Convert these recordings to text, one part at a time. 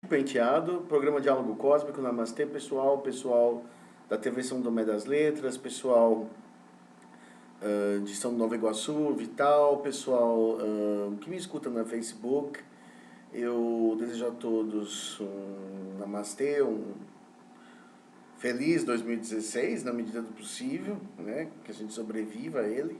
Penteado, programa Diálogo Cósmico, Namastê, pessoal da TV São Tomé das Letras, pessoal de São Nova Iguaçu, Vital, pessoal que me escuta no Facebook. Eu desejo a todos um Namastê, um feliz 2016, na medida do possível, né? Que a gente sobreviva a ele.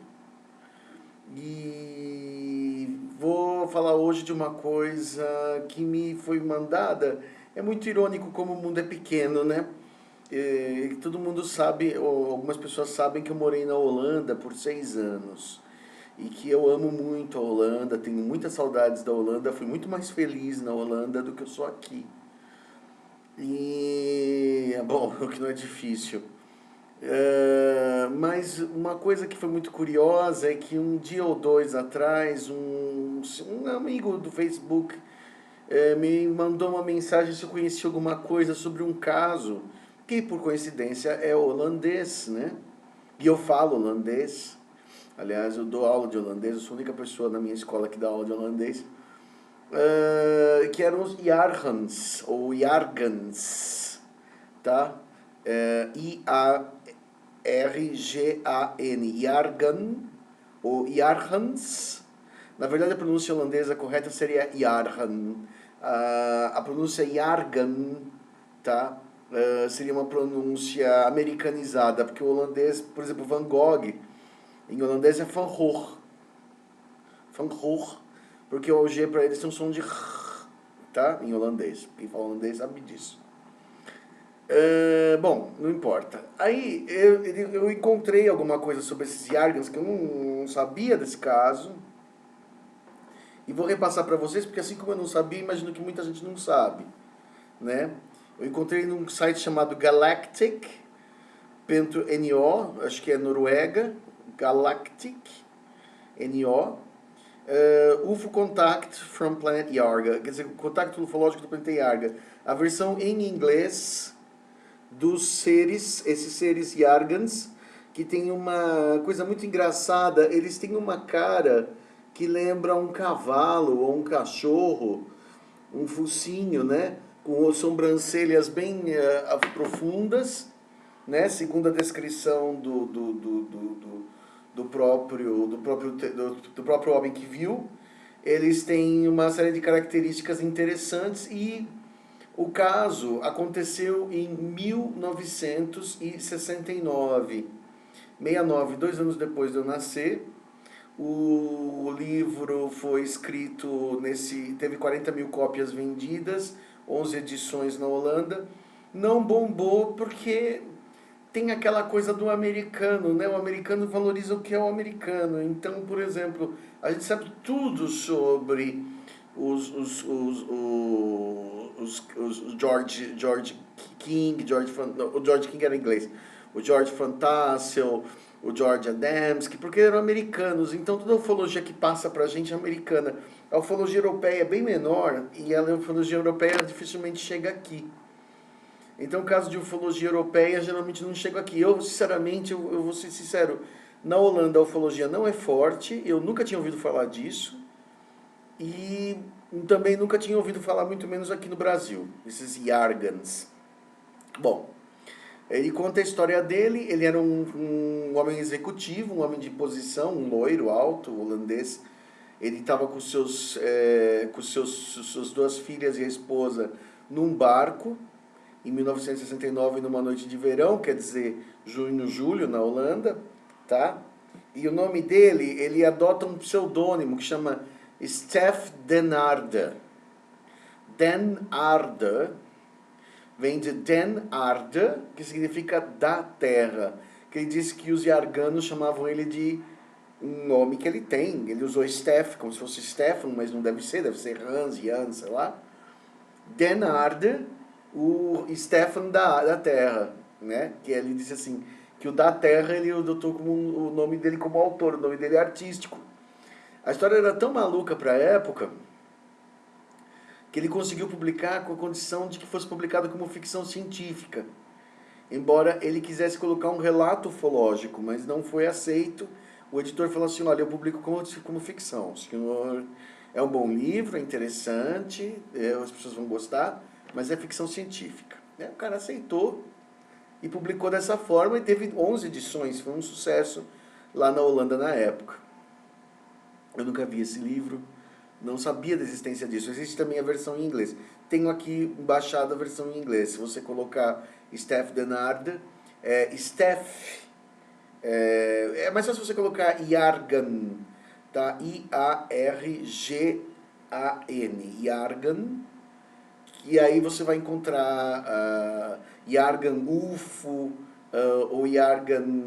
E vou falar hoje de uma coisa que me foi mandada. É muito irônico como o mundo é pequeno, né? Todo mundo sabe, ou algumas pessoas sabem que eu morei na Holanda por 6 anos. E que eu amo muito a Holanda, tenho muitas saudades da Holanda, fui muito mais feliz na Holanda do que eu sou aqui. E, bom, o que não é difícil. Mas uma coisa que foi muito curiosa é que um dia ou dois atrás, um amigo do Facebook me mandou uma mensagem se eu conhecia alguma coisa sobre um caso que, por coincidência, é holandês, né? E eu falo holandês. Aliás, eu dou aula de holandês, eu sou a única pessoa na minha escola que dá aula de holandês. Que eram os Jargans, ou Jargans, tá? I-A-R-G-A-N, Jargan, ou Jargans. Na verdade, a pronúncia holandesa correta seria Jargan. A pronúncia Jargan, tá? Seria uma pronúncia americanizada, porque o holandês, por exemplo, Van Gogh, em holandês é Van Gogh. Van Gogh, porque o G para eles tem um som de R, tá? Em holandês. Quem fala holandês sabe disso. Bom, não importa. Aí eu encontrei alguma coisa sobre esses Jargans que eu não sabia desse caso. E vou repassar para vocês, porque assim como eu não sabia, imagino que muita gente não sabe, né? Eu encontrei num site chamado Galactic.no, acho que é Noruega, Galactic.no, UFO Contact from Planet Yarga, quer dizer, contato ufológico do planeta Yarga. A versão em inglês dos seres, esses seres Yargans, que tem uma coisa muito engraçada, eles têm uma cara que lembra um cavalo ou um cachorro, um focinho, né? Com sobrancelhas bem profundas, né? Segundo a descrição do próprio homem que viu. Eles têm uma série de características interessantes e o caso aconteceu em 1969. 69, 2 anos depois de eu nascer. O livro foi escrito teve 40 mil cópias vendidas, 11 edições na Holanda. Não bombou porque tem aquela coisa do americano, né? O americano valoriza o que é o americano. Então, por exemplo, a gente sabe tudo sobre os George King, o George King era inglês, o George Fantassel, o George Adamski, porque eram americanos, então toda a ufologia que passa pra gente é americana. A ufologia europeia é bem menor e a ufologia europeia dificilmente chega aqui. Então, o caso de ufologia europeia geralmente não chega aqui. Eu, sinceramente, eu vou ser sincero, na Holanda a ufologia não é forte, eu nunca tinha ouvido falar disso e também nunca tinha ouvido falar, muito menos aqui no Brasil, esses Jargans. Bom, ele conta a história dele. Ele era um homem executivo, um homem de posição, um loiro alto, holandês. Ele estava com suas duas filhas e a esposa num barco, em 1969, numa noite de verão, quer dizer, junho, julho, na Holanda, tá? E o nome dele, ele adota um pseudônimo que chama Stef Den Aarde. Den Aarde vem de Den Aarde, que significa da terra. Que ele disse que os Jarganos chamavam ele de um nome que ele tem. Ele usou Stef, como se fosse Stefan, mas não deve ser Hans, Jan, sei lá. Den Aarde, o Stefan da terra, né? Que ele disse assim, que o da terra ele adotou como o nome dele como autor, o nome dele é artístico. A história era tão maluca para a época que ele conseguiu publicar com a condição de que fosse publicado como ficção científica. Embora ele quisesse colocar um relato ufológico, mas não foi aceito. O editor falou assim, olha, eu publico como ficção, o senhor É um bom livro, é interessante, as pessoas vão gostar, mas é ficção científica. O cara aceitou e publicou dessa forma e teve 11 edições, foi um sucesso lá na Holanda na época. Eu nunca vi esse livro, não sabia da existência disso. Existe também a versão em inglês. Tenho aqui baixado a versão em inglês. Se você colocar Steph Denard, é mais fácil você colocar Yargan, tá? I-A-R-G-A-N, Yargan, e aí você vai encontrar Yargan UFO, ou Yargan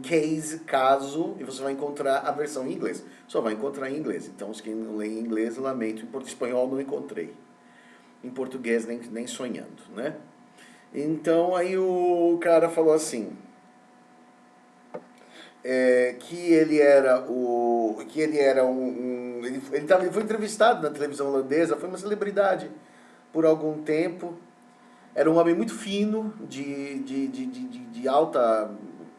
Case, caso, e você vai encontrar a versão em inglês. Só vai encontrar em inglês. Então, quem não lê em inglês, lamento. Em espanhol não encontrei. Em português, nem sonhando, né? Então, aí o cara falou assim, que ele era ele foi entrevistado na televisão holandesa, foi uma celebridade por algum tempo. Era um homem muito fino, de alta...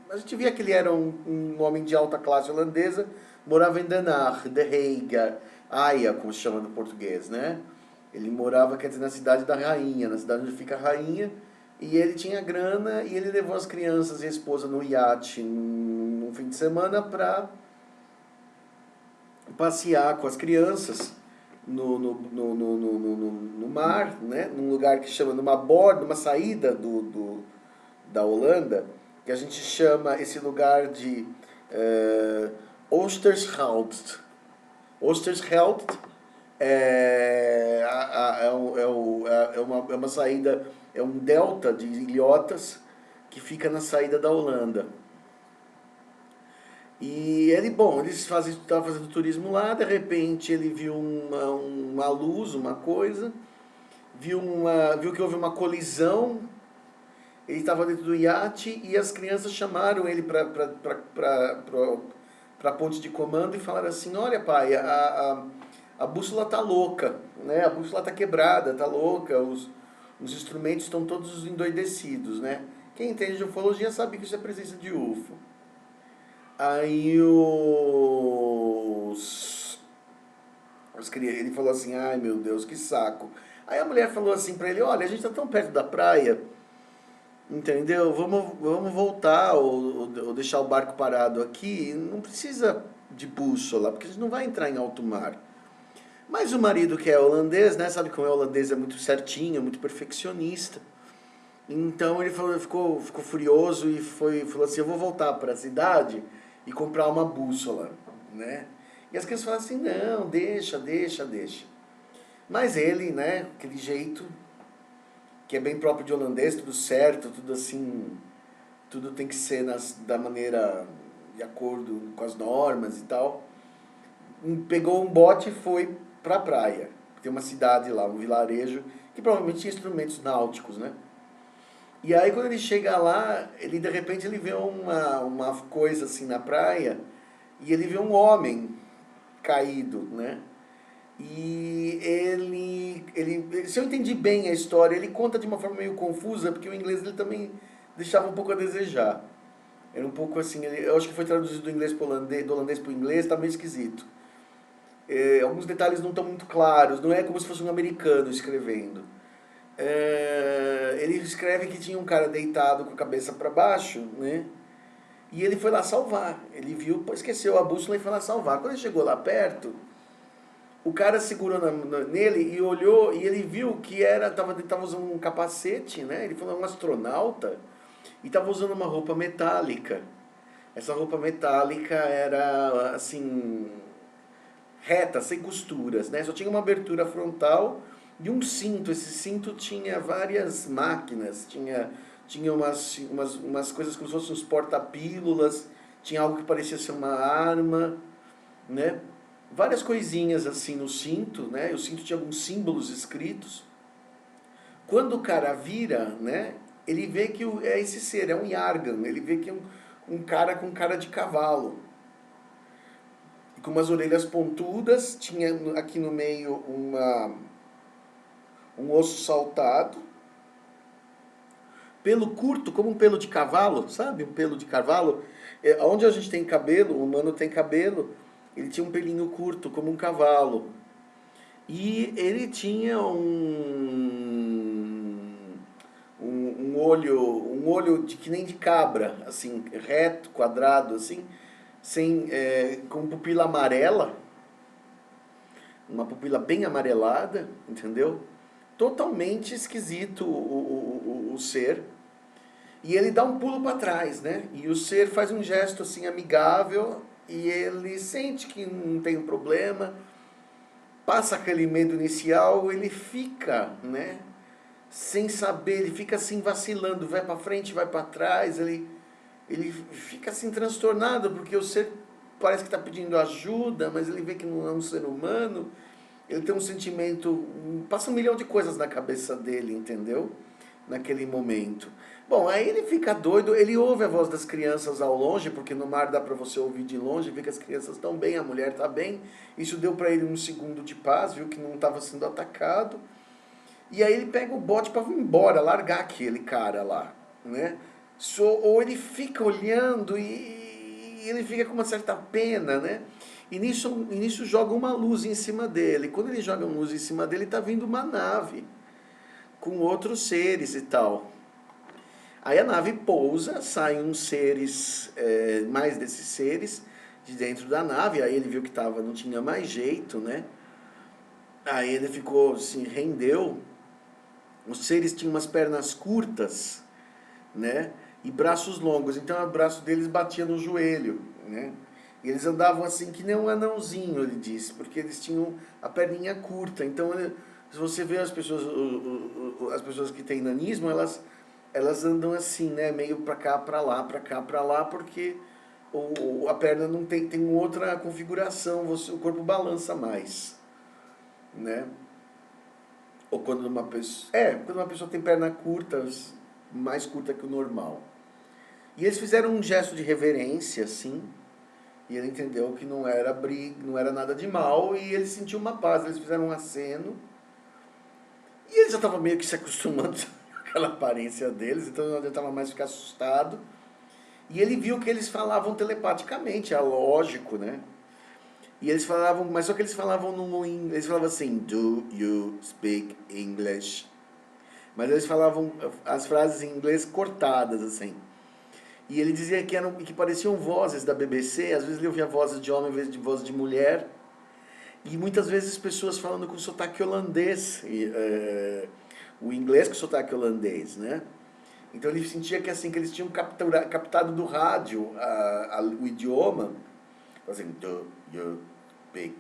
A gente via que ele era um homem de alta classe holandesa, morava em Den Haag, The Hague, Haia, como se chama no português, né? Ele morava, quer dizer, na cidade da rainha, na cidade onde fica a rainha, e ele tinha grana e ele levou as crianças e a esposa no iate num fim de semana para passear com as crianças no mar, né? Num lugar que chama, numa borda, numa saída da Holanda, que a gente chama esse lugar de Oosterschelde. Oosterschelde é uma saída, é um delta de ilhotas que fica na saída da Holanda. E ele estava fazendo turismo lá, de repente ele viu uma luz, uma coisa, viu que houve uma colisão, ele estava dentro do iate e as crianças chamaram ele para a ponte de comando e falaram assim, olha pai, a bússola está louca, né? A bússola está quebrada, está louca, os instrumentos estão todos endoidecidos, né? Quem entende de ufologia sabe que isso é presença de UFO. Aí ele falou assim, ai meu Deus, que saco. Aí a mulher falou assim pra ele, olha, a gente tá tão perto da praia, entendeu? Vamos voltar ou deixar o barco parado aqui, não precisa de bússola, porque a gente não vai entrar em alto mar. Mas o marido, que é holandês, né, sabe como é holandês, é muito certinho, muito perfeccionista. Então ele ficou furioso e falou assim, eu vou voltar para a cidade e comprar uma bússola, né? E as crianças falaram assim, não, deixa. Mas ele, né, aquele jeito que é bem próprio de holandês, tudo certo, tudo assim, tudo tem que ser da maneira de acordo com as normas e tal. Pegou um bote e foi para a praia. Tem uma cidade lá, um vilarejo, que provavelmente tinha instrumentos náuticos, né? E aí quando ele chega lá, de repente ele vê uma coisa assim na praia, e ele vê um homem caído, né? E se eu entendi bem a história, ele conta de uma forma meio confusa, porque o inglês dele também deixava um pouco a desejar. Era um pouco assim, eu acho que foi traduzido do inglês pro holandês, do holandês para o inglês, tá meio esquisito. Alguns detalhes não estão muito claros, não é como se fosse um americano escrevendo. Ele escreve que tinha um cara deitado com a cabeça para baixo, né? E ele foi lá salvar. Ele viu, esqueceu a bússola e foi lá salvar. Quando ele chegou lá perto, o cara segurou nele e olhou e ele viu que tava usando um capacete, né? Ele foi um astronauta e estava usando uma roupa metálica. Essa roupa metálica era assim reta, sem costuras, né? Só tinha uma abertura frontal e um cinto. Esse cinto tinha várias máquinas, tinha umas coisas como se fossem uns porta-pílulas, tinha algo que parecia ser uma arma, né? Várias coisinhas assim no cinto, né? O cinto tinha alguns símbolos escritos. Quando o cara vira, né? Ele vê que é esse ser, é um Yargan, ele vê que é um cara com cara de cavalo. Com umas orelhas pontudas, tinha aqui no meio um osso saltado, pelo curto, como um pelo de cavalo, sabe? Um pelo de cavalo. Onde a gente tem cabelo, o humano tem cabelo, ele tinha um pelinho curto, como um cavalo. E ele tinha um olho de, que nem de cabra, assim, reto, quadrado, assim, com pupila amarela, uma pupila bem amarelada, entendeu? Totalmente esquisito o ser. E ele dá um pulo para trás, né? E o ser faz um gesto assim amigável e ele sente que não tem um problema, passa aquele medo inicial, ele fica, né? Sem saber, ele fica assim vacilando, vai para frente, vai para trás, ele fica assim transtornado porque o ser parece que está pedindo ajuda, mas ele vê que não é um ser humano. Ele tem um sentimento, passa um milhão de coisas na cabeça dele, entendeu? Naquele momento. Bom, aí ele fica doido, ele ouve a voz das crianças ao longe, porque no mar dá para você ouvir de longe, vê que as crianças estão bem, a mulher está bem. Isso deu para ele um segundo de paz, viu que não estava sendo atacado. E aí ele pega o bote para ir embora, largar aquele cara lá, né? Ou ele fica olhando e ele fica com uma certa pena, né? E nisso joga uma luz em cima dele. Quando ele joga uma luz em cima dele, está vindo uma nave com outros seres e tal. Aí a nave pousa, saem uns seres, mais desses seres, de dentro da nave. Aí ele viu que não tinha mais jeito, né? Aí ele ficou, assim, rendeu. Os seres tinham umas pernas curtas, né? E braços longos. Então o braço deles batia no joelho, né? E eles andavam assim que nem um anãozinho, ele disse, porque eles tinham a perninha curta. Então, se você vê as pessoas que têm nanismo, elas andam assim, né? Meio para cá, para lá, porque a perna não tem outra configuração, o corpo balança mais, né? Ou quando quando uma pessoa tem perna curta, mais curta que o normal. E eles fizeram um gesto de reverência, assim, e ele entendeu que não era briga, não era nada de mal, e ele sentiu uma paz. Eles fizeram um aceno, e ele já estava meio que se acostumando com aquela aparência deles, então não adiantava mais ficar assustado. E ele viu que eles falavam telepaticamente, é lógico, né? E eles falavam, mas só que eles falavam eles falavam assim, do you speak English? Mas eles falavam as frases em inglês cortadas, assim. E ele dizia que pareciam vozes da BBC, às vezes ele ouvia vozes de homem, às vezes de voz de mulher, e muitas vezes pessoas falando com sotaque holandês, o inglês com sotaque holandês, né? Então ele sentia que assim que eles tinham captado do rádio o idioma, assim, do you speak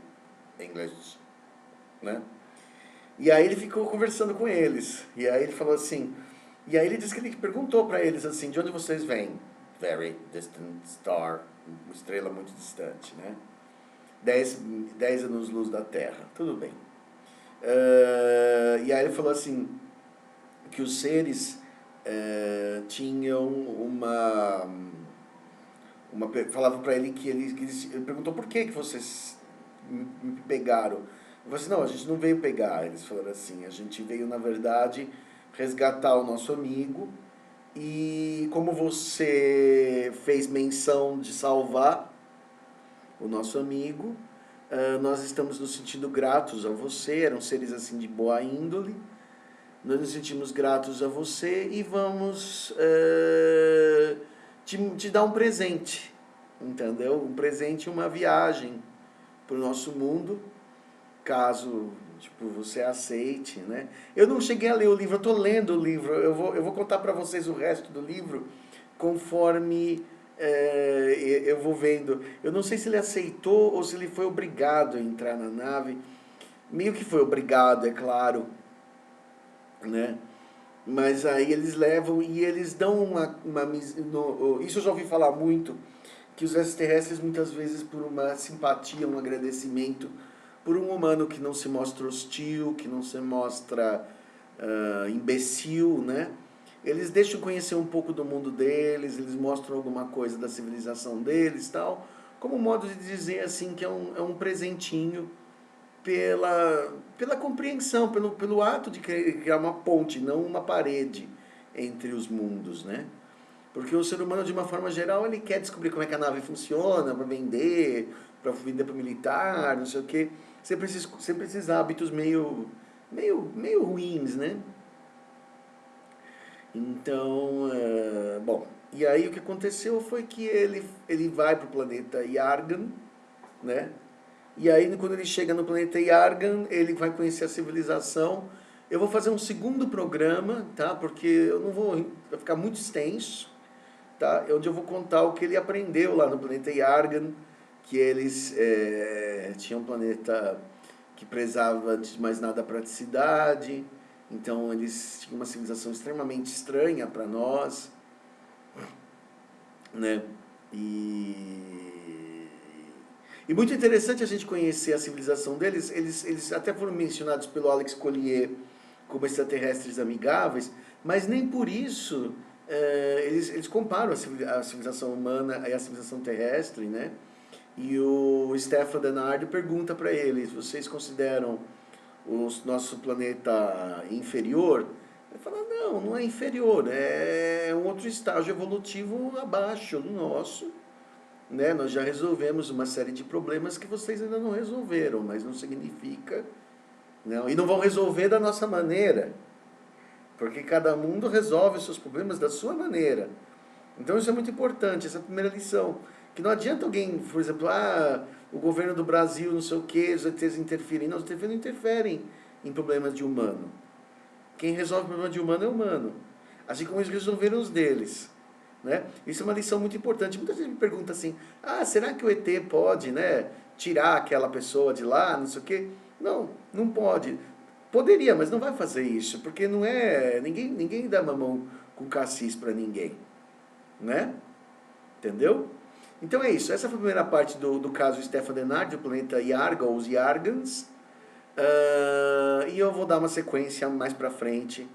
English, né? E aí ele ficou conversando com eles, e aí ele falou assim, e aí ele disse que ele perguntou para eles assim, de onde vocês vêm? Very distant star, uma estrela muito distante, né? 10 anos-luz da Terra, tudo bem. E aí ele falou assim, que os seres tinham falavam para ele ele perguntou por que vocês me pegaram. Eu falei assim, não, a gente não veio pegar. Eles falaram assim, a gente veio, na verdade, resgatar o nosso amigo. E como você fez menção de salvar o nosso amigo, nós estamos nos sentindo gratos a você. Eram seres assim de boa índole. Nós nos sentimos gratos a você e vamos te dar um presente, entendeu? Um presente e uma viagem para o nosso mundo, caso você aceite, né? Eu não cheguei a ler o livro, eu estou lendo o livro, eu vou contar para vocês o resto do livro conforme eu vou vendo. Eu não sei se ele aceitou ou se ele foi obrigado a entrar na nave, meio que foi obrigado, é claro, né? Mas aí eles levam e eles dão isso eu já ouvi falar muito, que os extraterrestres muitas vezes por uma simpatia, um agradecimento por um humano que não se mostra hostil, que não se mostra imbecil, né? Eles deixam conhecer um pouco do mundo deles, eles mostram alguma coisa da civilização deles, tal, como modo de dizer assim que é um presentinho pela compreensão, pelo ato de criar uma ponte, não uma parede entre os mundos, né? Porque o ser humano, de uma forma geral, ele quer descobrir como é que a nave funciona, para vender para militar, não sei o quê. Sempre esses hábitos meio ruins, né? Então, bom, e aí o que aconteceu foi que ele vai para o planeta Yargan, né? E aí quando ele chega no planeta Yargan, ele vai conhecer a civilização. Eu vou fazer um segundo programa, tá? Porque eu não vou, vai ficar muito extenso, tá? Onde eu vou contar o que ele aprendeu lá no planeta Yargan, que eles tinham um planeta que prezava de mais nada a praticidade, então eles tinham uma civilização extremamente estranha para nós, né? E muito interessante a gente conhecer a civilização deles. Eles até foram mencionados pelo Alex Collier como extraterrestres amigáveis, mas nem por isso eles comparam a civilização humana e a civilização terrestre, né? E o Stefan Denardi pergunta para eles: vocês consideram o nosso planeta inferior? Ele fala: não, não é inferior, é um outro estágio evolutivo abaixo do nosso. Né? Nós já resolvemos uma série de problemas que vocês ainda não resolveram, mas não significa. Não, e não vão resolver da nossa maneira, porque cada mundo resolve os seus problemas da sua maneira. Então isso é muito importante, essa é a primeira lição. Que não adianta alguém, por exemplo, o governo do Brasil, não sei o que, os ETs interferem. Não, os ETs não interferem em problemas de humano. Quem resolve o problema de humano é humano. Assim como eles resolveram os deles. Né? Isso é uma lição muito importante. Muita gente me pergunta assim, será que o ET pode, né, tirar aquela pessoa de lá, não sei o quê? Não, não pode. Poderia, mas não vai fazer isso, porque não é... Ninguém dá mamão com cassis para ninguém. Né? Entendeu? Então é isso. Essa foi a primeira parte do caso Stefan Denardi, do planeta Yarga, ou os Yargans. E eu vou dar uma sequência mais pra frente,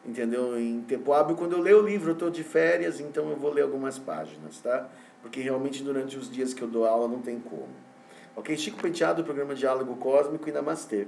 entendeu? Em tempo hábil. Quando eu ler o livro, eu estou de férias, então eu vou ler algumas páginas, tá? Porque realmente durante os dias que eu dou aula não tem como. Ok? Chico Penteado, programa Diálogo Cósmico e Namastê.